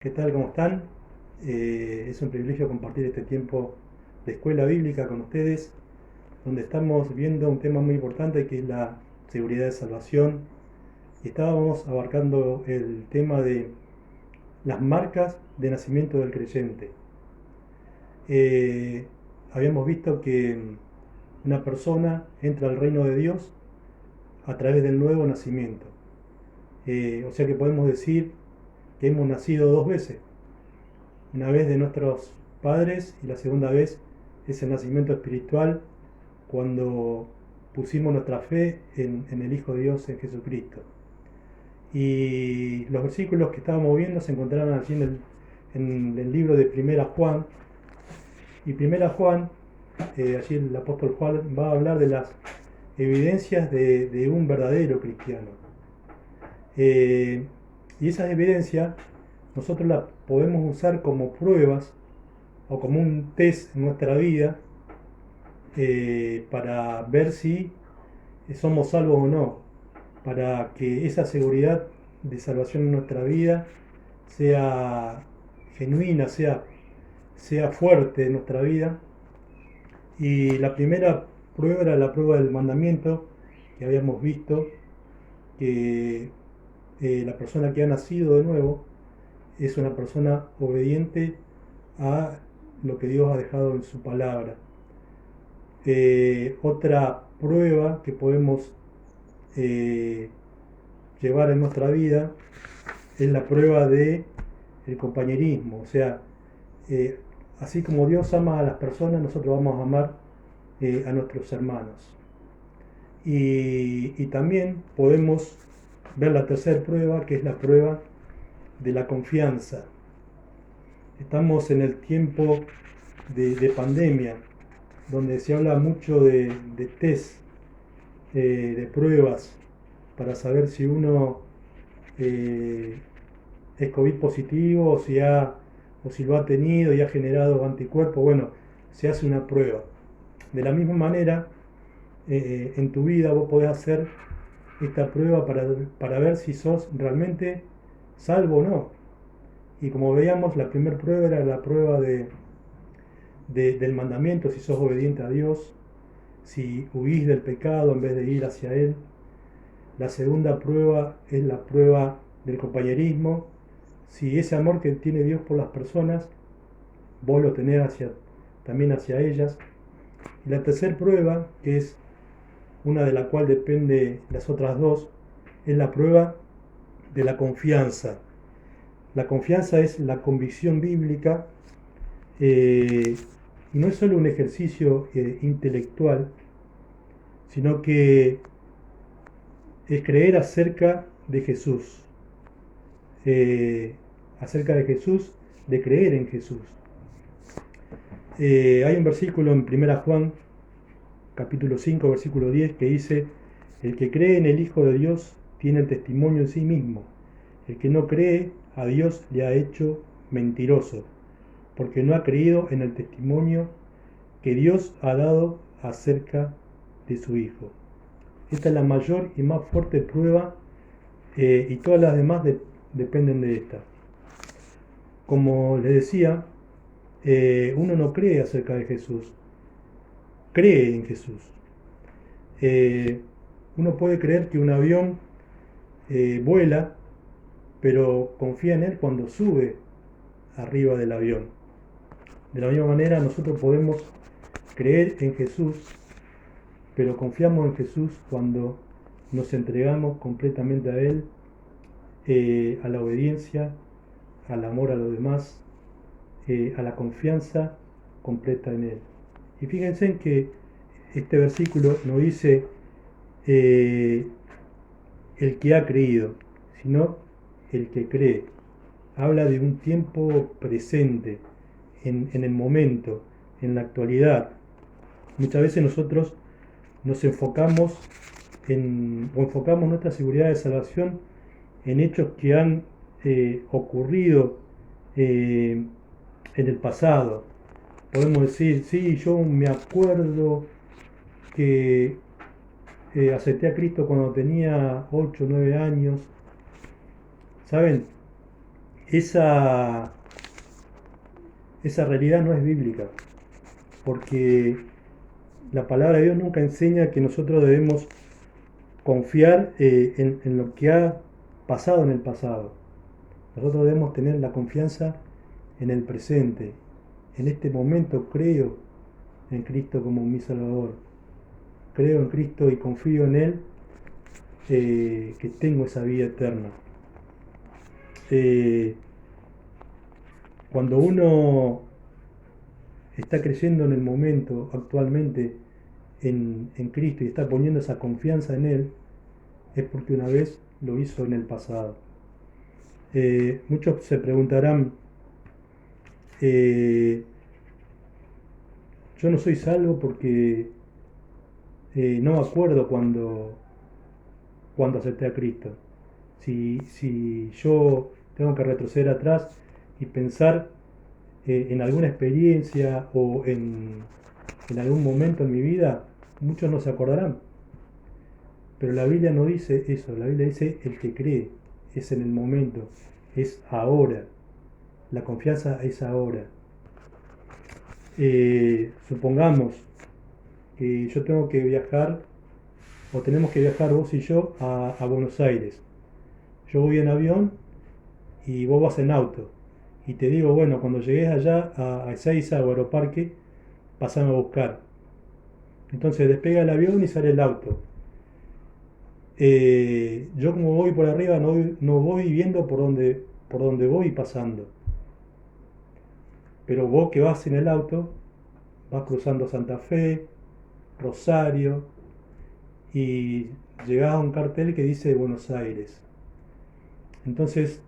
¿Qué tal? ¿Cómo están? Es un privilegio compartir este tiempo de escuela bíblica con ustedes, donde estamos viendo un tema muy importante que es la seguridad de salvación. Y estábamos abarcando el tema de las marcas de nacimiento del creyente. Eh, Habíamos visto que una persona entra al reino de Dios a través del nuevo nacimiento. O sea que podemos decir que hemos nacido dos veces. Una vez de nuestros padres y la segunda vez es el nacimiento espiritual cuando pusimos nuestra fe en el Hijo de Dios, en Jesucristo. Y los versículos que estábamos viendo se encontraron allí en el libro de Primera Juan. Y Primera Juan, allí el apóstol Juan va a hablar de las evidencias de un verdadero cristiano. Y esas evidencias nosotros las podemos usar como pruebas o como un test en nuestra vida para ver si somos salvos o no, para que esa seguridad de salvación en nuestra vida sea genuina, sea fuerte en nuestra vida. Y la primera prueba era la prueba del mandamiento que habíamos visto, que la persona que ha nacido de nuevo es una persona obediente a lo que Dios ha dejado en su palabra. Otra prueba que podemos eh, llevar en nuestra vida es la prueba de el compañerismo. O sea, eh, así como Dios ama a las personas, nosotros vamos a amar a nuestros hermanos. Y también podemos ver la tercera prueba, que es la prueba de la confianza. Estamos en el tiempo de pandemia, donde se habla mucho de test, de pruebas para saber si uno eh, es COVID positivo o si lo ha tenido y ha generado anticuerpos. Bueno, se hace una prueba. De la misma manera, en tu vida vos podés hacer esta prueba para ver si sos realmente salvo o no. Y como veíamos, la primera prueba era la prueba del mandamiento, si sos obediente a Dios, si huís del pecado en vez de ir hacia Él. La segunda prueba es la prueba del compañerismo, si ese amor que tiene Dios por las personas, vos lo tenés también hacia ellas. Y la tercera prueba, que es una de la cual depende las otras dos, es la prueba de la confianza. La confianza es la convicción bíblica y no es solo un ejercicio intelectual, sino que es creer eh, acerca de Jesús, de creer en Jesús. Hay un versículo en 1 Juan, capítulo 5, versículo 10, que dice: el que cree en el Hijo de Dios tiene el testimonio en sí mismo. El que no cree a Dios le ha hecho mentiroso, porque no ha creído en el testimonio que Dios ha dado acerca de su Hijo. Esta es la mayor y más fuerte prueba, y todas las demás dependen de esta. Como les decía, uno no cree acerca de Jesús, cree en Jesús. Uno puede creer que un avión vuela, pero confía en él cuando sube arriba del avión. De la misma manera, nosotros podemos creer en Jesús, pero confiamos en Jesús cuando nos entregamos completamente a Él, a la obediencia, al amor a los demás, a la confianza completa en Él. Y fíjense en que este versículo no dice eh, el que ha creído, sino el que cree. Habla de un tiempo presente, en el momento, en la actualidad. Muchas veces nosotros nos enfocamos o enfocamos nuestra seguridad de salvación en hechos que han ocurrido en el pasado. Podemos decir, sí, yo me acuerdo que acepté a Cristo cuando tenía 8 o 9 años. ¿Saben? esa, esa realidad no es bíblica, porque la palabra de Dios nunca enseña que nosotros debemos confiar en lo que ha pasado en el pasado. Nosotros debemos tener la confianza en el presente. En este momento creo en Cristo como mi Salvador. Creo en Cristo y confío en Él, que tengo esa vida eterna. Cuando uno está creyendo en el momento, actualmente, en Cristo y está poniendo esa confianza en Él, es porque una vez lo hizo en el pasado. Muchos se preguntarán, yo no soy salvo porque no me acuerdo cuando acepté a Cristo. Si yo tengo que retroceder atrás y pensar en alguna experiencia o en algún momento en mi vida, muchos no se acordarán. Pero la Biblia no dice eso, la Biblia dice el que cree, es en el momento, es ahora. La confianza es ahora. Supongamos que yo tengo que viajar, o tenemos que viajar vos y yo a Buenos Aires. Yo voy en avión y vos vas en auto. Y te digo, bueno, cuando llegues allá a Ezeiza o Aeroparque, pasame a buscar. Entonces despega el avión y sale el auto. Yo como voy por arriba no voy viendo por dónde voy pasando. Pero vos que vas en el auto, vas cruzando Santa Fe, Rosario, y llegás a un cartel que dice Buenos Aires. Entonces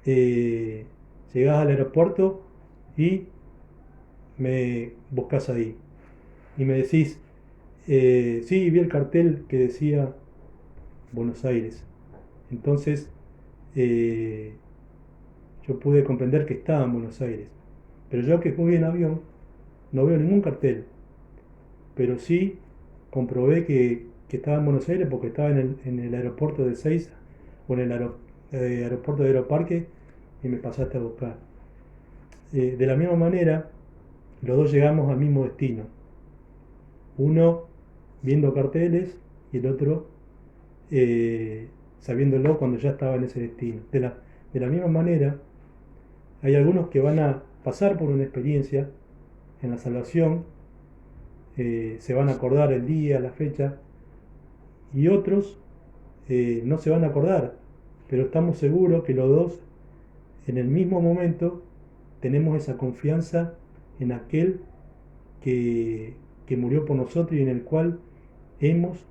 llegás al aeropuerto y me buscas ahí. Y me decís, sí, vi el cartel que decía Buenos Aires. Entonces yo pude comprender que estaba en Buenos Aires. Pero yo que fui en avión no veo ningún cartel. Pero sí comprobé que estaba en Buenos Aires porque estaba en el aeropuerto de Ezeiza o en el aeropuerto de Aeroparque y me pasaste a buscar. De la misma manera, los dos llegamos al mismo destino. Uno viendo carteles y el otro sabiéndolo cuando ya estaba en ese destino. De la misma manera, hay algunos que van a pasar por una experiencia en la salvación, se van a acordar el día, la fecha, y otros no se van a acordar, pero estamos seguros que los dos en el mismo momento tenemos esa confianza en aquel que murió por nosotros y en el cual hemos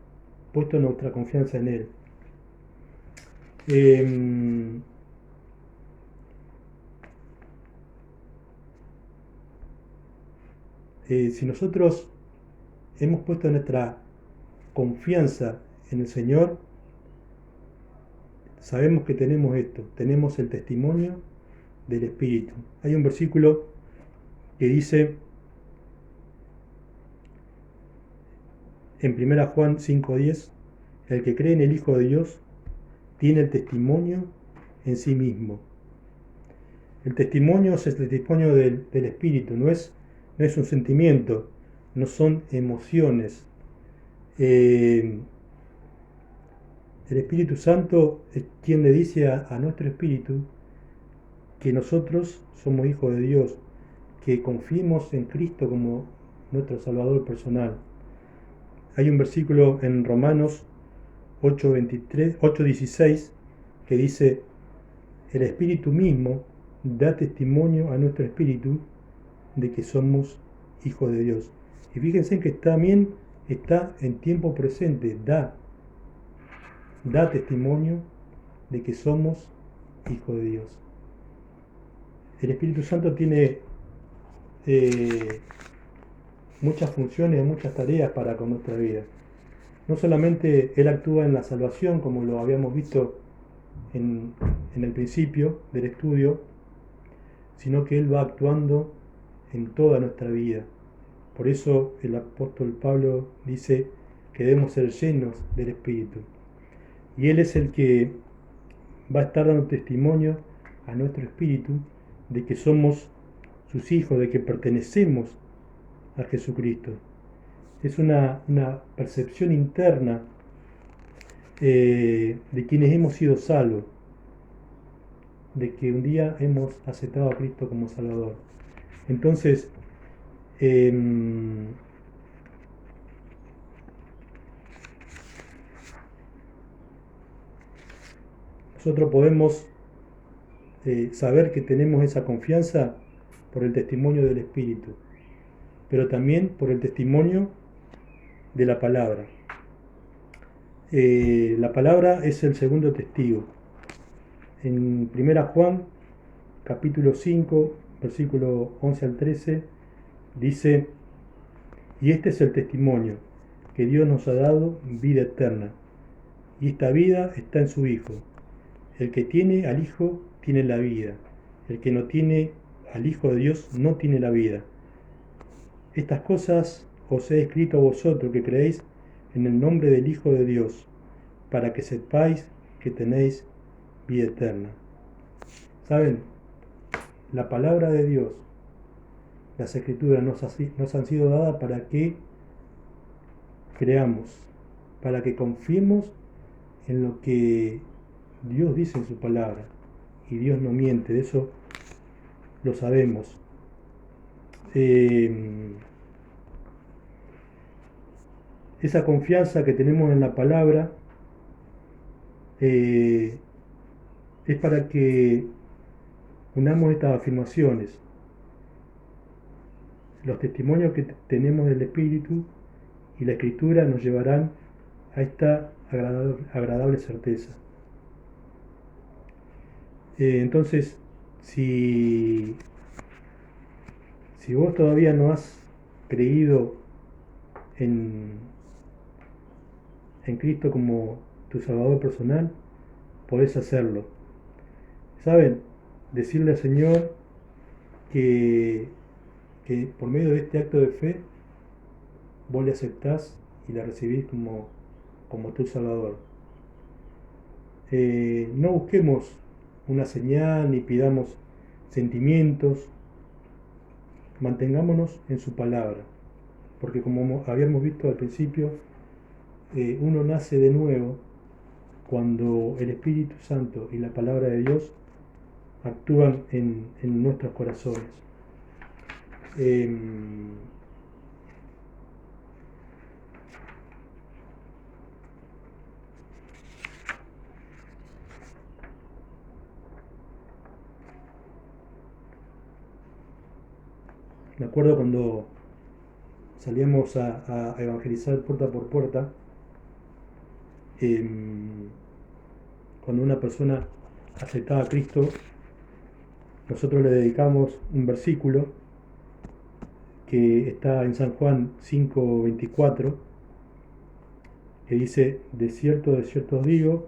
puesto nuestra confianza en él. Si nosotros hemos puesto nuestra confianza en el Señor, sabemos que tenemos esto, tenemos el testimonio del Espíritu. Hay un versículo que dice en 1 Juan 5:10, el que cree en el Hijo de Dios tiene el testimonio en sí mismo. El testimonio es el testimonio del Espíritu, no es un sentimiento, no son emociones. El Espíritu Santo es quien le dice a nuestro espíritu que nosotros somos hijos de Dios, que confiemos en Cristo como nuestro Salvador personal. Hay un versículo en Romanos 8:16 que dice, el Espíritu mismo da testimonio a nuestro espíritu de que somos hijos de Dios. Y fíjense que también está en tiempo presente, da testimonio de que somos hijos de Dios. El Espíritu Santo tiene muchas funciones, muchas tareas para con nuestra vida. No solamente Él actúa en la salvación, como lo habíamos visto en el principio del estudio, sino que Él va actuando en toda nuestra vida. Por eso el apóstol Pablo dice que debemos ser llenos del Espíritu. Y Él es el que va a estar dando testimonio a nuestro espíritu de que somos sus hijos, de que pertenecemos a Jesucristo. Es una percepción interna de quienes hemos sido salvos, de que un día hemos aceptado a Cristo como Salvador. Entonces, nosotros podemos saber que tenemos esa confianza por el testimonio del Espíritu, pero también por el testimonio de la palabra. La palabra es el segundo testigo. En 1 Juan, capítulo 5, versículo 11 al 13, dice: y este es el testimonio, que Dios nos ha dado vida eterna, y esta vida está en su Hijo. El que tiene al Hijo tiene la vida, el que no tiene al Hijo de Dios no tiene la vida. Estas cosas os he escrito a vosotros que creéis en el nombre del Hijo de Dios, para que sepáis que tenéis vida eterna. ¿Saben? La palabra de Dios, las Escrituras nos han sido dadas para que creamos, para que confiemos en lo que Dios dice en su palabra. Y Dios no miente, de eso lo sabemos. Esa confianza que tenemos en la palabra es para que unamos estas afirmaciones. Los testimonios que tenemos del Espíritu y la Escritura nos llevarán a esta agradable certeza. Entonces, si vos todavía no has creído en Cristo como tu Salvador personal, podés hacerlo. ¿Saben? Decirle al Señor que por medio de este acto de fe vos le aceptás y la recibís como tu Salvador. No busquemos una señal ni pidamos sentimientos, mantengámonos en su palabra, porque como habíamos visto al principio, uno nace de nuevo cuando el Espíritu Santo y la palabra de Dios actúan en nuestros corazones. Me acuerdo cuando salíamos a evangelizar puerta por puerta, cuando una persona aceptaba a Cristo, nosotros le dedicamos un versículo que está en San Juan 5:24, que dice: de cierto os digo,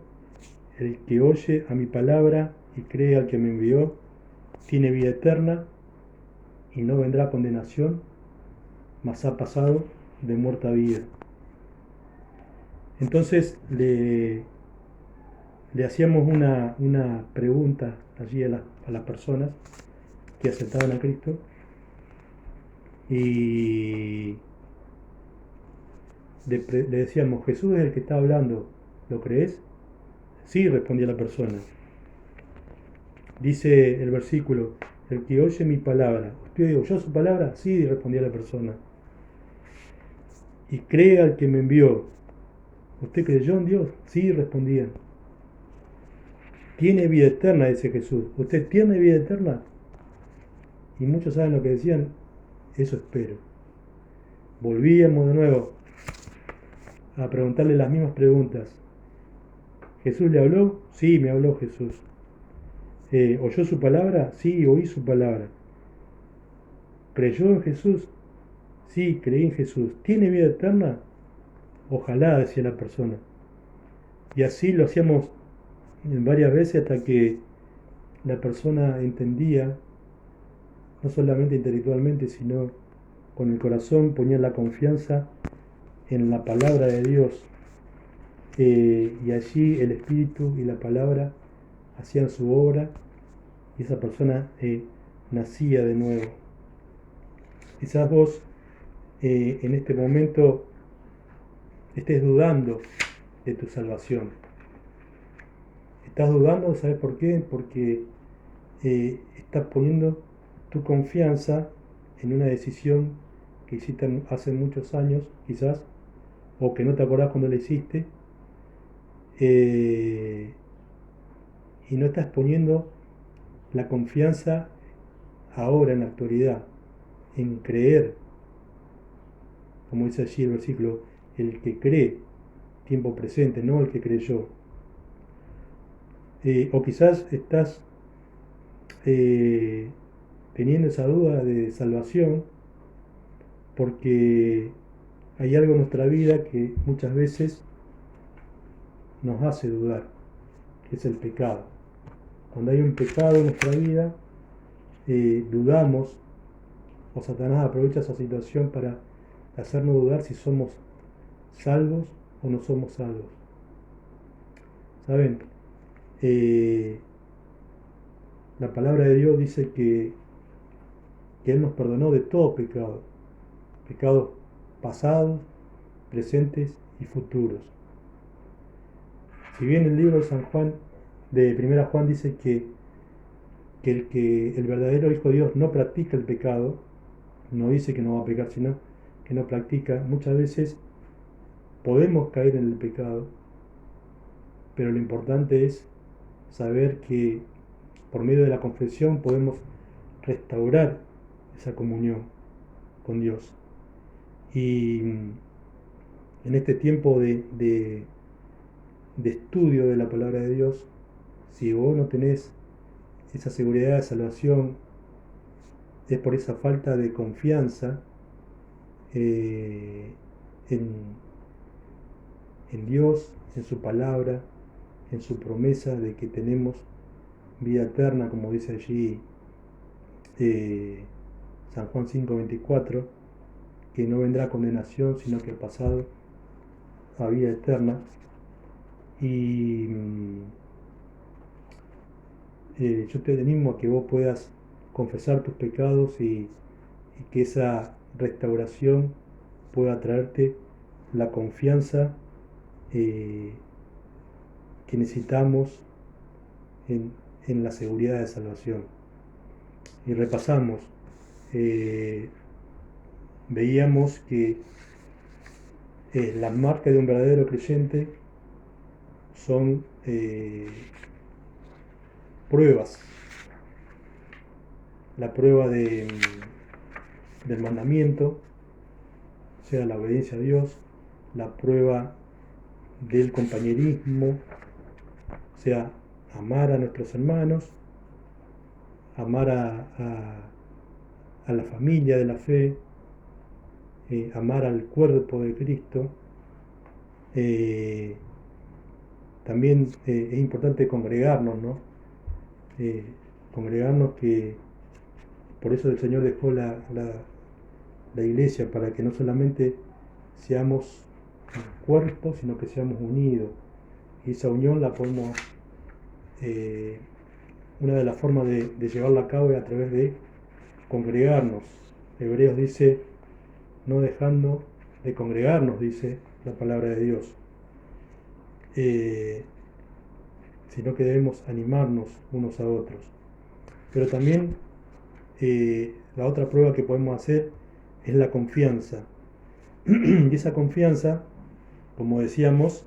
el que oye a mi palabra y cree al que me envió, tiene vida eterna y no vendrá a condenación, mas ha pasado de muerte a vida. Entonces le hacíamos una pregunta allí a las personas que aceptaban a Cristo, y le decíamos: Jesús es el que está hablando, ¿lo crees? Sí, respondía la persona. Dice el versículo: el que oye mi palabra. ¿Usted oyó su palabra? Sí, respondía la persona. Y cree al que me envió. ¿Usted creyó en Dios? Sí, respondían. Tiene vida eterna, dice Jesús. ¿Usted tiene vida eterna? Y muchos saben lo que decían: eso espero. Volvíamos de nuevo a preguntarle las mismas preguntas. ¿Jesús le habló? Sí, me habló Jesús. ¿Oyó su palabra? Sí, oí su palabra. ¿Creyó en Jesús? Sí, creí en Jesús. ¿Tiene vida eterna? Ojalá, decía la persona. Y así lo hacíamos varias veces hasta que la persona entendía, no solamente intelectualmente, sino con el corazón, ponía la confianza en la palabra de Dios. Y allí el Espíritu y la palabra hacían su obra y esa persona nacía de nuevo. Quizás vos en este momento estés dudando de tu salvación. Estás dudando, ¿sabes por qué? Porque estás poniendo tu confianza en una decisión que hiciste hace muchos años, quizás, o que no te acordás cuando la hiciste, y no estás poniendo la confianza ahora en la actualidad, en creer, como dice allí el versículo, el que cree, tiempo presente, no el que creyó. O quizás estás teniendo esa duda de salvación porque hay algo en nuestra vida que muchas veces nos hace dudar, que es el pecado. Cuando hay un pecado en nuestra vida, dudamos, o Satanás aprovecha esa situación para hacernos dudar si somos salvos o no somos salvos. ¿Saben? La palabra de Dios dice que Él nos perdonó de todo pecado, pecados pasados, presentes y futuros. Si bien el libro de San Juan, de Primera Juan, dice que el verdadero Hijo de Dios no practica el pecado, no dice que no va a pecar, sino que no practica, muchas veces podemos caer en el pecado, pero lo importante es saber que por medio de la confesión podemos restaurar esa comunión con Dios. Y en este tiempo de estudio de la palabra de Dios, si vos no tenés esa seguridad de salvación, es por esa falta de confianza en, en Dios, en su palabra, en su promesa de que tenemos vida eterna, como dice allí San Juan 5:24, que no vendrá condenación, sino que ha pasado a vida eterna. Y yo te animo a que vos puedas confesar tus pecados y que esa restauración pueda traerte la confianza que necesitamos en la seguridad de salvación. Y repasamos, veíamos que las marcas de un verdadero creyente son pruebas. La prueba del mandamiento, o sea, la obediencia a Dios, la prueba del compañerismo, o sea, amar a nuestros hermanos, amar a la familia de la fe, amar al cuerpo de Cristo. También es importante congregarnos, ¿no? Congregarnos, que por eso el Señor dejó la iglesia, para que no solamente seamos un cuerpo, sino que seamos unidos. Y esa unión la podemos, una de las formas de llevarla a cabo es a través de congregarnos. Hebreos dice, no dejando de congregarnos, dice la palabra de Dios, sino que debemos animarnos unos a otros. Pero también la otra prueba que podemos hacer es la confianza. Y esa confianza, como decíamos,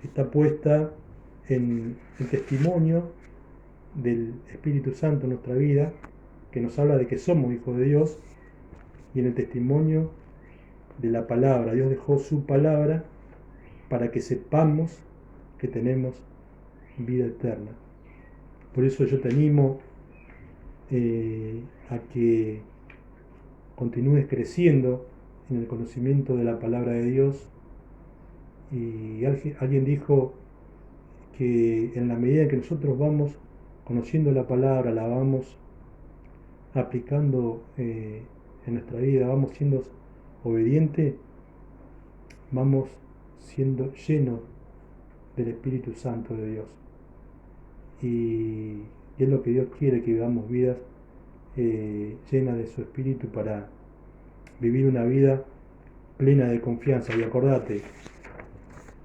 está puesta en el testimonio del Espíritu Santo en nuestra vida, que nos habla de que somos hijos de Dios, y en el testimonio de la palabra. Dios dejó su palabra para que sepamos que tenemos vida eterna. Por eso yo te animo a que continúes creciendo en el conocimiento de la palabra de Dios. Y alguien dijo que en la medida en que nosotros vamos conociendo la palabra, la vamos aplicando en nuestra vida, vamos siendo obedientes, vamos siendo llenos del Espíritu Santo de Dios. Y Y es lo que Dios quiere, que vivamos vidas llenas de su Espíritu para vivir una vida plena de confianza. Y acordate,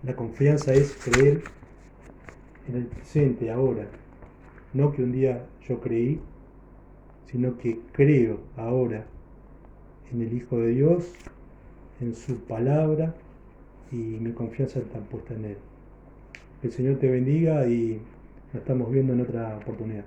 la confianza es creer en el presente, ahora. No que un día yo creí, sino que creo ahora en el Hijo de Dios, en su palabra, y mi confianza está puesta en Él. Que el Señor te bendiga y nos estamos viendo en otra oportunidad.